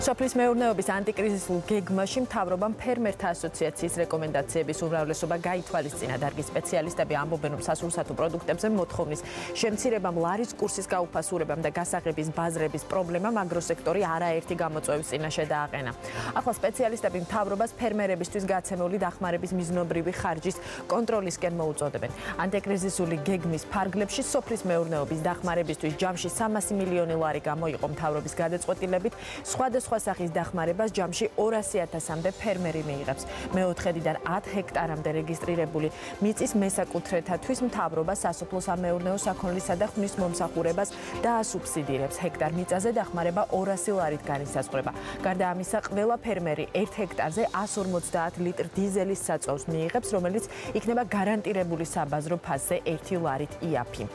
სოფლის მეურნეობის ანტიკრიზისულ გეგმაში მთავრობამ ფერმერთა ასოციაციის რეკომენდაციების უმრავლესობა გაითვალისწინა. დარგის სპეციალისტები ამბობენ, რომ სასურსათო პროდუქტებზე მოთხოვნის შემცირებამ, ლარის კურსის გაუფასურებამ და გასაღების ბაზრების პრობლემამ აგროსექტორი არაერთი გამოწვევის წინაშე დააყენა. ახლა სპეციალისტები მთავრობას ფერმერებისთვის გაცემული დახმარების მიზნობრივი ხარჯის კონტროლისკენ მოუწოდებენ. ანტიკრიზისული გეგმის ფარგლებში სოფლის მეურნეობის დახმარებისთვის ჯამში 300 მილიონი ლარი გამოიყო მთავრობის გადაწყვეტილებით. სხვადასხვა სახის დახმარებას ჯამში 200.000-მდე ფერმერი მიიღებს. მეოთხედიდან 10 ჰექტარამდე რეგისტრირებული მიწის მესაკუთრეთათვის მთავრობა სასოფლო-სამეურნეო საქონლისა და ღვინის მომსახურებას დაასუბსიდირებს. ჰექტარ მიწაზე დახმარება 200 ლარით განისაზღვრება. გარდა ამისა, ყველა ფერმერი 1 ჰექტარზე 150 ლიტრ დიზელის საწვავს მიიღებს, რომელიც იქნება გარანტირებული საბაზრო ფასზე 1 ლარით იაფი.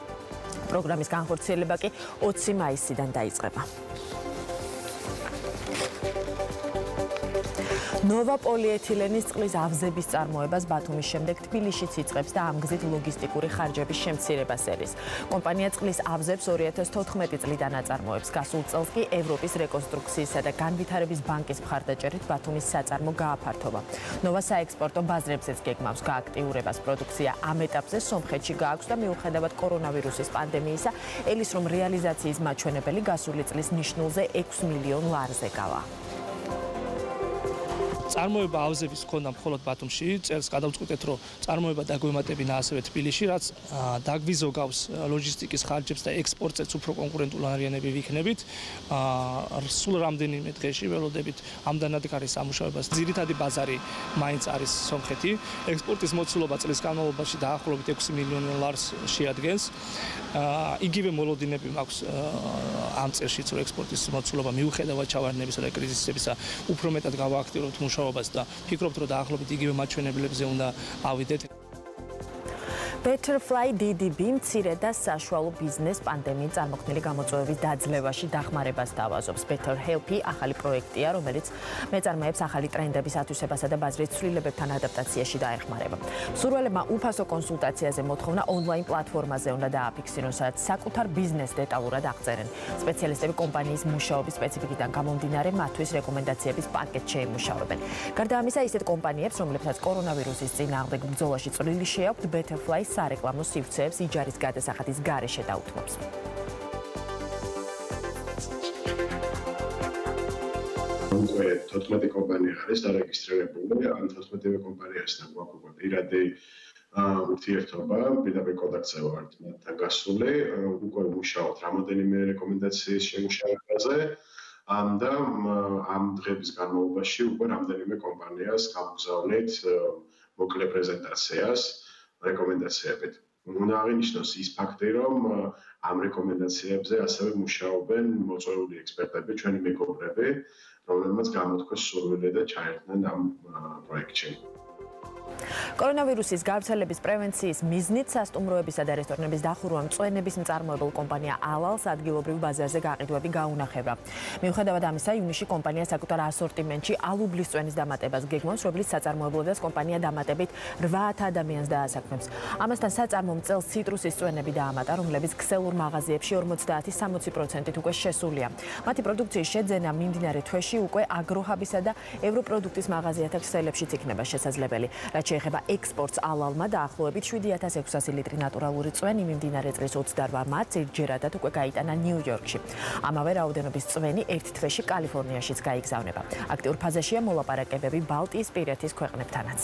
პროგრამის განხორციელება კი 20 მაისიდან დაიწყება. ნოვა პოლიეთილენის წყლის ავზების წარმოებას ბათუმის შემდეგ თბილისშიც იწყებს და ამ გზით ლოგისტიკური ხარჯების შემცირებას ერის. კომპანია წყლის ავზებს 2014 წლიდან აწარმოებს. გასულ წელს კი ევროპის რეკონსტრუქციისა და განვითარების ბანკის მხარდაჭერით ბათუმის საწარმო გააფართოვა. ნოვა საექსპორტო ბაზრებზეც გეგმავს გააქტიურებას. პროდუქცია ამ ეტაპზე სომხეთში გააქვს და მიუხედავად კორონავირუსის პანდემიისა, ელის რომ რეალიზაციის მაჩვენებელი გასული წლის ნიშნულზე 6 მილიონ ლარზე გავა. წარმოება ავზების ჰქონდა მხოლოდ ბათუმში, წელს გადავწყვიტეთ, რომ წარმოება დაგვემატებინა ასევე თბილისში, რაც დაგვიზოგავს ლოჯისტიკის ხარჯებს და ექსპორტზეც უფრო კონკურენტულარიანები ვიქნებით. სულ რამდენიმე დღეში ველოდებით ამდანად კარის სამუშაოებას. ძირითადი ბაზარი მაინც არის სომხეთი. ექსპორტის მოცულობა წლის განმავლობაში დაახლოებით 6 მილიონ ლარს შეადგენს. იგივე მოლოდინები მაქვს ამ წელშიც, რომ ექსპორტის მოცულობა მიუხედავად ჩავარდნებისა და კრიზისებისა უფრო მეტად გავააქტიურებთ მუშაობას და ფიქრობთ, რომ დაახლოებით იგივე მაჩვენებლებზე უნდა ავიდეთ. Betterfly DDB მცირე და საშუალო ბიზნეს პანდემიის წარმოქმნილი გამოწვევების დაძლევაში დახმარებას თავაზობს. Better Help-ი ახალი პროექტია, რომელიც მეწარმეებს ახალი ტრენდების ათვისებასა და ბაზრის ცვლილებებთან ადაპტაციაში დაეხმარება. მსურველებმა უფასო კონსულტაციაზე მოთხოვნა ონლაინ პლატფორმაზე უნდა დააფიქსირონ, სადაც საკუთარ ბიზნესს დეტალურად აღწერენ. სპეციალისტები კომპანიის მუშაობის სპეციფიკიდან გამომდინარე მათთვის რეკომენდაციების პაკეტს შეიმუშავებენ. გარდა ამისა, ისეთ კომპანიებს, რომლებსაც კორონავირუსის წინააღმდეგ ბრძოლაში წვლილი შეაქვთ, Betterfly სარეკლამო სივრცეებს იჯარის გადასახადის გარეშე დაუთმობს. უკვე 14 კომპანია არის დარეგისტრირებული, ან 14 კომპანიასთან გვაქვს უკვე პირადი ურთიერთობა, პირდაპირ კონტაქტზე ვართ მათთან გასული, უკვე მუშაობთ რამოდენიმე რეკომენდაციის შემუშავებაზე. და ამ დღების განმავლობაში უკვე რამდენიმე კომპანიას გავგზავნით მოკლე პრეზენტაციას რეკომენდაციებით. უნდა აღინიშნოს ის ფაქტი, რომ ამ რეკომენდაციებზე ასევე მუშაობენ მოწვეული ექსპერტები, ჩვენი მეგობრები, რომლებმაც გამოთქვეს სურვილი და ჩაერთნენ ამ პროექტში. კორონავირუსის გავრცელების პრევენციის მიზნით სასტუმროებისა და რესტორნების დახურვა მწვენების მწარმოებელ კომპანია ალალს ადგილობრივ ბაზარზე გაყიდვები გაუნახება. მიუხედავად ამისა, ივნისში კომპანია საკუთარ ასორტიმენტში ალუბლის წვენის დამატებას გეგმავს, რომლის საწარმოებლობაც კომპანია დამატებით 8 ადამიანს დაასაქმებს. ამასთან საწარმომ წელს ციტრუსის წვენები დაამატა, რომლებიც ქსელურ მაღაზიებში 50-60%-ით უკვე შესულია. მათი პროდუქციის შეძენა მიმდინარე თვეში უკვე აგროჰაბისა და ევროპროდუქტის მაღაზიათა ქსელებშიც იქნება შესაძლებელი. რაც შეეხება ექსპორტს ალალმა დაახლოებით 7600 ლიტრი ნატურალური წვენი მიმდინარე წლის 28 მარტს ერთჯერადად უკვე გაიტანა ნიუ-იორკში. ამავე რაოდენობის წვენი ერთ თვეში კალიფორნიაშიც გაიგზავნება. აქტიურ ფაზაშია მოლაპარაკებები ბალტიისპირეთის ქვეყნებთანაც.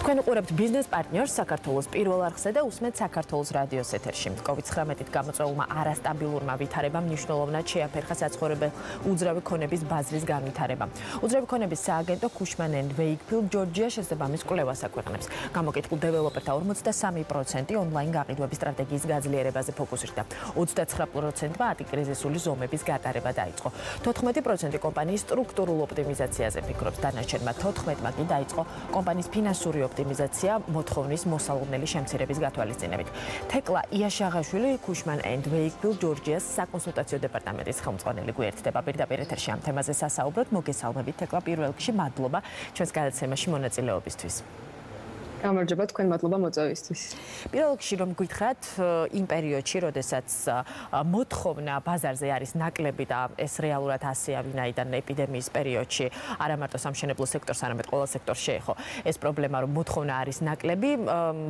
თქვენ უყურებთ ბიზნეს პარტნიორს საქართველოს პირველ არხზე და უსმენთ საქართველოს რადიოს ეთერში. COVID-19-ით გამოწვეულმა არასტაბილურმა ვითარებამ მნიშვნელოვნად შეაფერხა საცხოვრებელ უძრავი ქონების ბაზრის განვითარება. უძრავი ქონების სააგენტო Cushman & Wakefield ჯორჯია შესაბამის კვლევას აქვეყნებს. გამოკითხულ დეველოპერთა 43% ონლაინ გაყიდვების სტრატეგიის გაძლიერებაზე ფოკუსირდა. 29%-მა ანტიკრიზისული ზომების გატარება დაიწყო. 14% კომპანიის სტრუქტურულ ოპტიმიზაციაზე ფიქრობს. დანარჩენმა 14%-მა კი დაიწყო კომპანიის ფინანსური ოპტიმიზაცია მოთხოვნის მოსალოდნელი შემცირების გათვალისწინებით. თეკლა იაშაღაშვილი Cushman & Wakefield ჯორჯიას საკონსულტაციო დეპარტამენტის ხელმძღვანელი გვერდდება პირდაპირ ეთერში ამ თემაზე სასაუბროთ. მოგესალმებით თეკლა, პირველ რიგში მადლობა ჩვენს გადაცემაში მონაწილეობისთვის. გამარჯობა, თქვენ მადლობა მოწვევისთვის. პირველ რიგში რომ გითხრათ იმ პერიოდში, როდესაც მოთხოვნა ბაზარზე არის ნაკლები და ეს რეალურად ასეა, ვინაიდან ეპიდემიის პერიოდში არა მარტო სამშენებლო სექტორს, არამედ ყველა სექტორს შეეხო ეს პრობლემა, რომ მოთხოვნა არის ნაკლები,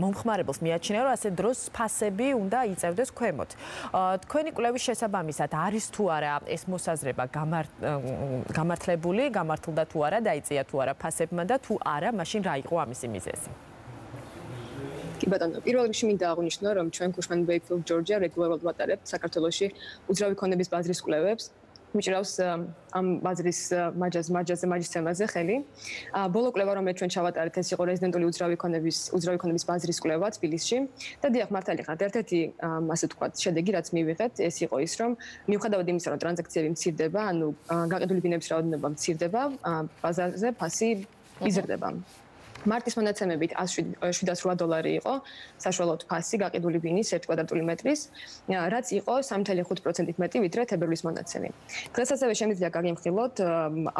მომხმარებელს მიაჩნია, რომ ასე დროს ფასები უნდა იწევდეს ქვემოთ. თქვენი კვლევის შესაბამისად არის თუ არა ეს მოსაზრება გამართლდა თუ არა, დაიწია თუ არა ფასებმა და თუ არა, მაშინ რა იყო ამისი მიზეზი? კი ბატონო, პირველ რიგში მინდა აღვნიშნო, რომ ჩვენ Cushman & Wakefield Georgia რეგულარულად ვატარებთ საქართველოში უძრავი ქონების ბაზრის კვლევებს. მიჭირავს ამ ბაზრის მაჯისცემაზე ხელი. ბოლო კვლევა, რომელიც ჩვენ ჩავატარეთ, ეს იყო რეზიდენტული უძრავი ქონების ბაზრის კვლევა თბილისში. და დიახ, მართალი ხართ, ერთ-ერთი ასე ვთქვათ, შედეგი, რაც მივიღეთ, ეს იყო ის, რომ მიუხედავად იმისა, რომ ტრანზაქციები მცირდება, ანუ გაყიდული ბინების რაოდენობა მცირდება, ბაზარზე ფასი იზრდება. მარტის მონაცემებით $708 იყო საშუალო ფასი გაყიდული ბინის 1 კვადრატული მეტრის, რაც იყო 3.5%-ით მეტი ვიდრე თებერვლის მონაცემი. დღეს ასევე შემიძლია გაგიმხილოთ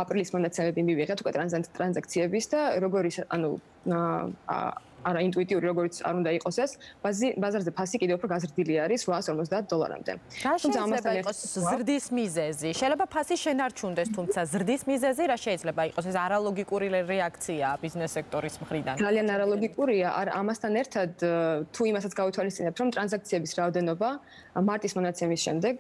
აპრილის მონაცემები მივიღეთ უკვე ტრანზაქციების და როგორი არა ინტუიტიური როგორც არ უნდა იყოს ეს ბაზარზე ფასი კიდევ უფრო გაზრდილი არის $850-მდე. თუმცა ამასთან იყოს ზრდის მიზეზი. შეიძლება ფასი შენარჩუნდეს, თუმცა ზრდის მიზეზი რა შეიძლება იყოს? ეს არალოგიკური რეაქცია ბიზნეს სექტორის მხრიდან. ძალიან არალოგიკურია. ამასთან ერთად თუ იმასაც გავითვალისწინებთ, რომ ტრანზაქციების რაოდენობა მარტის მონაცემის შემდეგ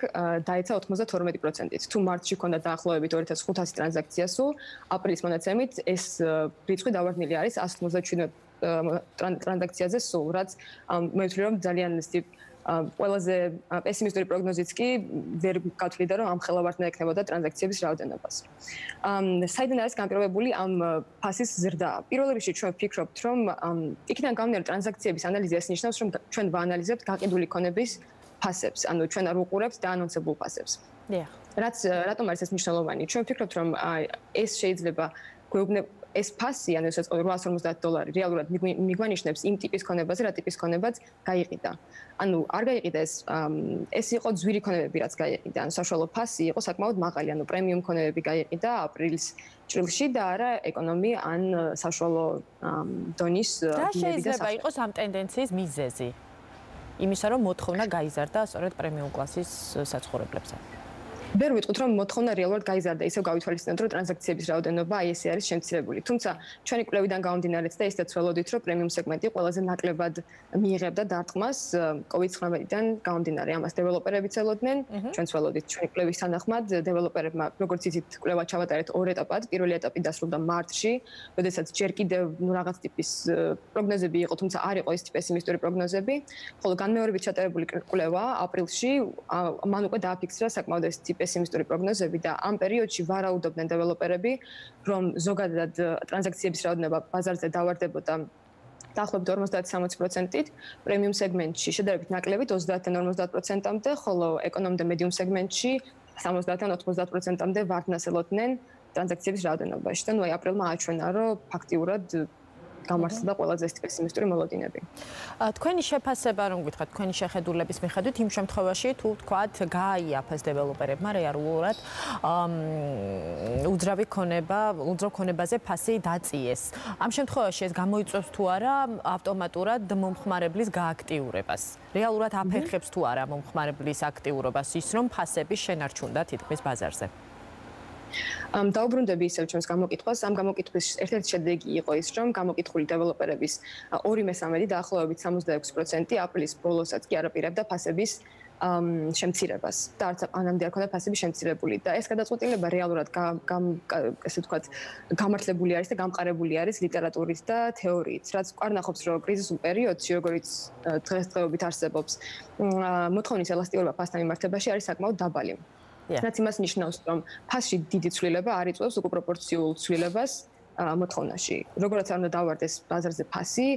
დაეცა 92%-ით. თუ მარტში ქონდა დაახლოებით 2500 ტრანზაქცია სულ, აპრილის მონაცემით ეს რიცხვი დავარდნილი არის 197 ტრანზაქციაზე სულ, რაც მე ვთვლი, რომ ძალიან ყველაზე პესიმისტური პროგნოზიც კი ვერ გავთვლიდა, რომ ამ ხელავართნა ექნებოდა ტრანზაქციების რაოდენობას. საიდან არის განპირობებული ამ ფასის ზრდა? პირველ რიგში ჩვენ ვფიქრობთ, რომ იქიდან გამომდინარე ტრანზაქციების ანალიზი ეს ნიშნავს, რომ ჩვენ ვაანალიზებთ გაყიდული ქონების ფასებს, ანუ ჩვენ არ ვუყურებთ დაანონსებულ ფასებს. დიახ. რატომ არის ეს მნიშვნელოვანი? ჩვენ ვფიქრობთ, რომ ეს შეიძლება გვეუბნება ეს ფასი, ანუ ეს $850 რეალურად მიგვანიშნებს იმ ტიპის ქონებაზე, რა ტიპის ქონებაც გაიყიდა. ანუ არ გაიყიდა ეს იყო ძვირი ქონებები, რაც გაიყიდა. ანუ საშუალო ფასი იყო საკმაოდ მაღალი, ანუ პრემიუმ ქონებები გაიყიდა აპრილის ჭრილში და არა ეკონომი ან საშუალო დონის ბინები და რა შეიძლება იყოს ამ ტენდენციის მიზეზი? იმისა, რომ მოთხოვნა გაიზარდა სწორედ პრემიუმ კლასის საცხოვრებლებსა. ვერ ვიტყვით, რომ მოთხოვნა რეალურად გაიზარდა, ისევ გავითვალისწინებთ, რომ ტრანზაქციების რაოდენობა აი ესე არის შემცირებული. თუმცა ჩვენი კვლევიდან გამომდინარეც და ისედაც ველოდით, რომ პრემიუმ სეგმენტი ყველაზე ნაკლებად მიიღებდა დარტყმას COVID-19-დან გამომდინარე. ამას დეველოპერებიც ელოდნენ, ჩვენც ველოდით. ჩვენი კვლევის თანახმად დეველოპერებმა, როგორც იცით, კვლევა ჩავატარეთ 2 ეტაპად. პირველი ეტაპი დასრულდა მარტში, როდესაც ჯერ კიდევ რაღაც ტიპის პროგნოზები იყო, თუმცა არ იყო ის პესიმისტური პროგნოზები. ხოლო განმეორებით ჩატარებული კვლევა აპრილში მან უკვე დააფიქსირა საკმაოდ ეს პესიმისტური პროგნოზები და ამ პერიოდში ვარაუდობდნენ დეველოპერები, რომ ზოგადად ტრანზაქციების რაოდენობა ბაზარზე დავარდებოდა დაახლოებით 50-60%-ით, პრემიუმ სეგმენტში შედარებით ნაკლებით 30-50%-მდე, ხოლო ეკონომი და მედიუმ სეგმენტში 70-80%-მდე ვარდნას ელოდნენ ტრანზაქციების რაოდენობაში. და აი აპრილმა აჩვენა, რომ ფაქტიურად გამართლდა ყველაზე ეს პესიმისტური მოლოდინები. თქვენი შეფასება რომ გითხრათ, თქვენი შეხედულების მიხედვით იმ შემთხვევაში თუ თქვათ გააიაფეს დეველოპერებმა რეალურად უძრავ ქონებაზე ფასი დაწიეს. ამ შემთხვევაში ეს გამოიწვევს თუ არა ავტომატურად მომხმარებლის გააქტიურებას? რეალურად აფერხებს თუ არა მომხმარებლის აქტიურობას ის, რომ ფასები შენარჩუნდა თითქმის ბაზარზე? დაუბრუნდები ისევ ჩვენს გამოკითხვას. ამ გამოკითხვის ერთ-ერთი შედეგი იყო ის, რომ გამოკითხული დეველოპერების 2/3 დაახლოებით 66% აპრილის ბოლოსაც კი არაპირებდა ფასების შემცირებას და არც ანამდე არ ქონდა ფასები შემცირებული და ეს გადაწყვეტილება რეალურად ესე ვთქვათ გამართლებული არის და გამყარებული არის ლიტერატურით და თეორიით, რაც ყარნახობს, რომ კრიზისულ პერიოდში, როგორც დღესდღეობით არსებობს, მოთხოვნის ელასტიურობა ფასთან მიმართებაში არის საკმაოდ დაბალი. რაც იმას ნიშნავს, რომ ფასში დიდი ცვლილება არ იწვევს უკუპროპორციულ ცვლილებას მოთხოვნაში. როგორც არ უნდა დავარდეს ბაზარზე ფასი,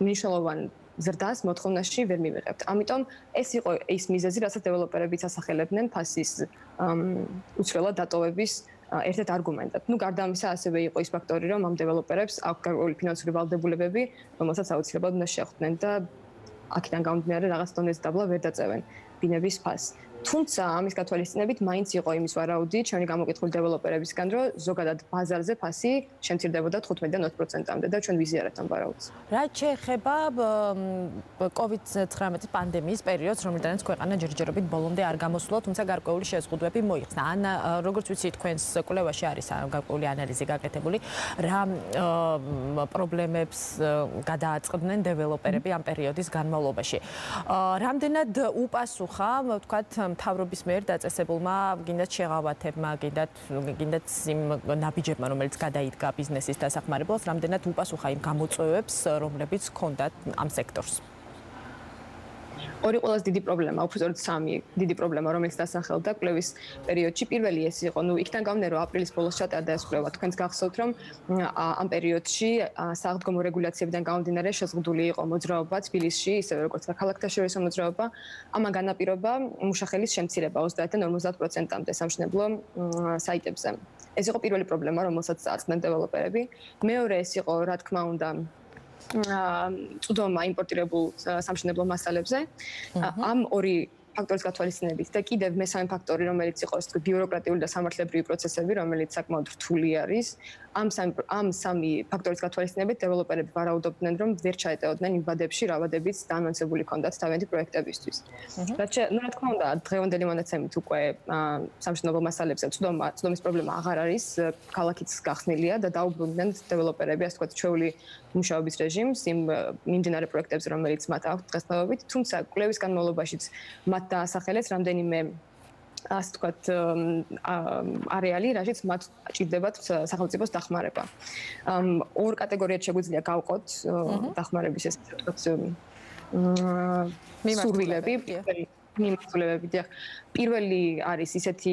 მნიშვნელოვან ზრდას მოთხოვნაში ვერ მივიღებთ. ამიტომ ეს იყო ის მიზეზი, რასაც დეველოპერებიც ასახელებდნენ ფასის უცვლელად დატოვების ერთ-ერთ არგუმენტად. გარდა ამისა, ასევე იყო ის ფაქტორი, რომ ამ დეველოპერებს აქვს გარკვეული ფინანსური ვალდებულებები, რომელსაც აუცილებლად უნდა შეხვდნენ და აქედან გამომდინარე რაღაც დონეზე დაბლა ვერ დაწევენ ბინების ფასს. თუმცა ამის გათვალისწინებით მაინც იყო იმის ვარაუდი ჩვენი გამოკითხული დეველოპერებისგან, რომ ზოგადად ბაზარზე ფასი შემცირდებოდა 15-დან 20%-მდე და ჩვენ ვიზიარებთ ამ ვარაუდს. რა შეეხება COVID-19 პანდემიის პერიოდს, რომლიდანაც ქვეყანა ჯერჯერობით ბოლომდე არ გამოსულა, თუმცა გარკვეული შეზღუდვები მოიხსნა. ან როგორც ვიცი, თქვენს კვლევაში არის გარკვეული ანალიზი გაკეთებული, რა პრობლემებს გადააწყდნენ დეველოპერები ამ პერიოდის განმავლობაში. რამდენად უპასუხა, ვთქვათ, მთავრობის მიერ დაწესებულმა გინდათ შეღავათებმა, გინდათ იმ ნაბიჯებმა, რომელიც გადაიდგა ბიზნესის დასახმარებლად, რამდენად უპასუხა იმ გამოწვევებს, რომლებიც ჰქონდათ ამ სექტორს. ორი ყველაზე დიდი პრობლემა, უბრალოდ სამი დიდი პრობლემა, რომელიც დასახელდა კვლევის პერიოდში. პირველი ეს იყო, იქიდან გამომდინარე, რომ აპრილის ბოლოს ჩატარდა ეს კვლევა. თქვენს გახსოვთ, რომ ამ პერიოდში საღდგომო რეგულაციებიდან გამომდინარე შეზღუდული იყო მოძრაობა თბილისში, ისევე როგორც ქალაქთა შორისო მოძრაობა. ამან განაპირობა მუშახელის შემცირება 30-დან 50%-მდე სამშენებლო საიტებზე. ეს იყო პირველი პრობლემა, რომელსაც წარწყდნენ დეველოპერები. მეორე ეს იყო, რა თქმა უნდა, წვდომა იმპორტირებულ სამშენებლო მასალებზე. ამ ორი ფაქტორის გათვალისწინებით და კიდევ მესამე ფაქტორი, რომელიც იყო ეს ბიუროკრატიული და სამართლებრივი პროცესები, რომელიც საკმაოდ რთული არის. ამ სამი ფაქტორის გათვალისწინებით დეველოპერები ვარაუდობდნენ, რომ ვერ ჩაეტეოდნენ იმ ვადებში, რა ვადებიც დაანონსებული ჰქონდათ თავიანთი პროექტებისთვის. რა თქმა უნდა, დღევანდელი მონაცემით უკვე სამშენებლო მასალებზე წვდომის პრობლემა აღარ არის, ქალაქიც გახსნილია და დაუბრუნდნენ დეველოპერები, ასე ვთქვათ, ჩვეული მუშაობის რეჟიმს იმ მიმდინარე პროექტებზე, რომელიც მათ აქვთ დღესდღეობით, თუმცა კვლევის განმავლობაშიც მათ დაასახელეს რამდენიმე ასე ვთქვათ არეალი, რაშიც მათ ჭირდებათ სახელმწიფოს დახმარება. ორ კატეგორიად შეგვიძლია გავყოთ დახმარების ეს ვთქვათ სურვილები. პირველი არის ისეთი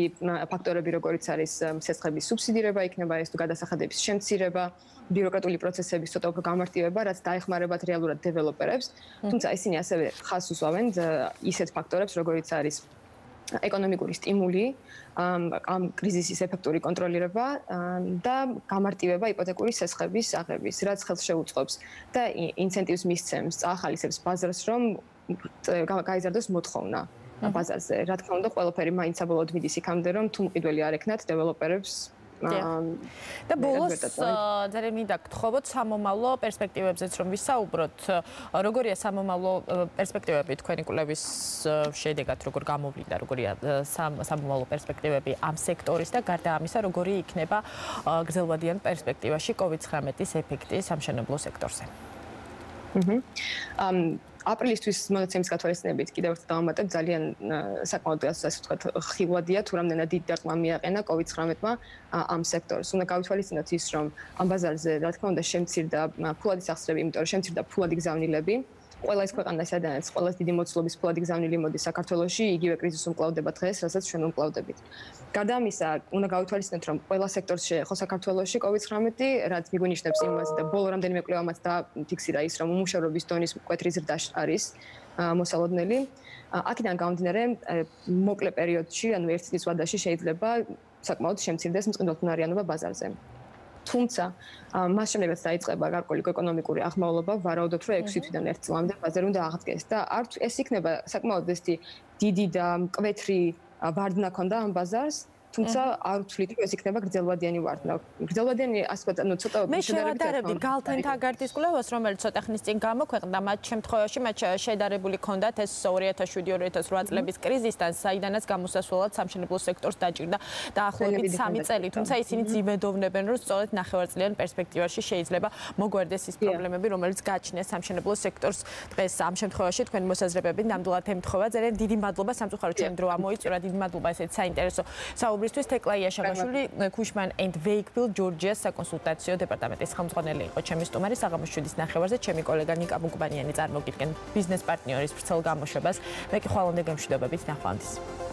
ფაქტორები, როგორიც არის სესხების სუბსიდირება, იქნება ეს თუ გადასახადების შემცირება, ბიუროკრატიული პროცესების ცოტა უფრო გამარტივება, რაც დაეხმარებათ რეალურად დეველოპერებს. თუმცა ისინი ასევე ხაზს უსვამენ ისეთ ფაქტორებს, როგორიც არის ეკონომიკური სტიმული, ამ კრიზისის ეფექტური კონტროლირება და გამარტივება იპოთეკური სესხების აღების, რაც ხელს შეუწყობს და ინცენტივს მისცემს, წაახალისებს ბაზარს, რომ გაიზარდოს მოთხოვნა ბაზარზე. რა თქმა უნდა, ყველაფერი მაინც საბოლოოდ მიდის იქამდე, რომ თუ მყიდველი არ ექნათ დეველოპერებს და ბოლოს ძალიან მინდა გთხოვოთ სამომავლო პერსპექტივებზეც რომ ვისაუბროთ. როგორია სამომავლო პერსპექტივები თქვენი კვლევის შედეგად, როგორ გამოვლინდა, როგორია სამომავლო პერსპექტივები ამ სექტორის და გარდა ამისა, როგორი იქნება გრძელვადიან პერსპექტივაში COVID-19-ის ეფექტი სამშენებლო სექტორზე. აპრილისთვის მონაცემის გათვალისწინებით კიდევ ერთხელ დავამატებ, ძალიან საკმაოდ ასე ვთქვათ, ხილვადია თუ რამდენად დიდი დარტყმა მიაყენა COVID-19-მა ამ სექტორს. უნდა გავითვალისწინოთ ის, რომ ამ ბაზარზე, რა თქმა უნდა, შემცირდა ფულადი სახსრები, იმიტომ რომ შემცირდა ფულადი გზავნილები. ყველა ის ქვეყანა, სადაც ყველაზე დიდი მოცულობის ფულადი გზავნილი მოდის საქართველოში, იგივე კრიზისს უმკლავდება დღეს, რასაც ჩვენ უმკლავდებით. გარდა ამისა, უნდა გავითვალისწინოთ, რომ ყველა სექტორს შეეხო საქართველოში COVID-19, რაც მიგუნიშნებს იმას და ბოლო რამდენიმე კვლევამაც დაფიქსირა ის, რომ უმუშევრობის დონის მკვეთრი ზრდა არის მოსალოდნელი. აქედან გამომდინარე, მოკლე პერიოდში, ანუ ერთი წლის ვადაში შეიძლება საკმაოდ შემცირდეს მწყემსმარიანობა ბაზარზე. თუმცა მას შემდეგაც დაიწყება გარკვეული ეკონომიკური აღმავლობა, ვარაუდობთ, რომ 6 თვიდან 1 წლამდე ბაზარი უნდა აღდგეს და ეს იქნება საკმაოდ დიდი და მკვეთრი ვარდნა ქონდა ამ ბაზარს. თუმცა არ ვთვლით, რომ ეს იქნება გრძელვადიანი ვარდნა. გრძელვადიანი ასე ვთქვათ, ანუ ცოტა მე შევადარებდი გალთენ თაგარდის კვლევას, რომელიც ცოტა ხნის წინ გამოქვეყნდა, მათ შემთხვევაში მათ შედარებული ჰქონდათ ეს 2007-2008 წლების კრიზისთან, საიდანაც გამოსასვლელად სამშენებლო სექტორს დაჭირდა დაახლოებით 3 წელი, თუმცა ისინი ძიმედოვნებენ, რომ სწორედ ნახევარწლიან პერსპექტივაში შეიძლება მოგვერდეს ის პრობლემები, რომელიც გააჩნია სამშენებლო სექტორს დღეს. ამ შემთხვევაში თქვენი მოსაზრებები ნამდვილად ემთხვევა. ძალიან დიდი მადლობა სამწუხაროდ ჩემ დრო ამოიწურა, დიდი მადლობა ესეთ საინტერესო საუბრისთვის. თეკლა იაშაგვაშვილი, Cushman & Wakefield, Georgia-ს საკონსულტაციო დეპარტამენტის ხელმძღვანელი იყო ჩემი სტუმარი. საღამოს 7-ის ნახევარზე ჩემი კოლეგა ნიკა მუკუბანიანი წარმოგიდგენ ბიზნეს პარტნიორის ვრცელ გამოშვებას. მე კი ხვალამდე გემშვიდობებით ნახვამდის.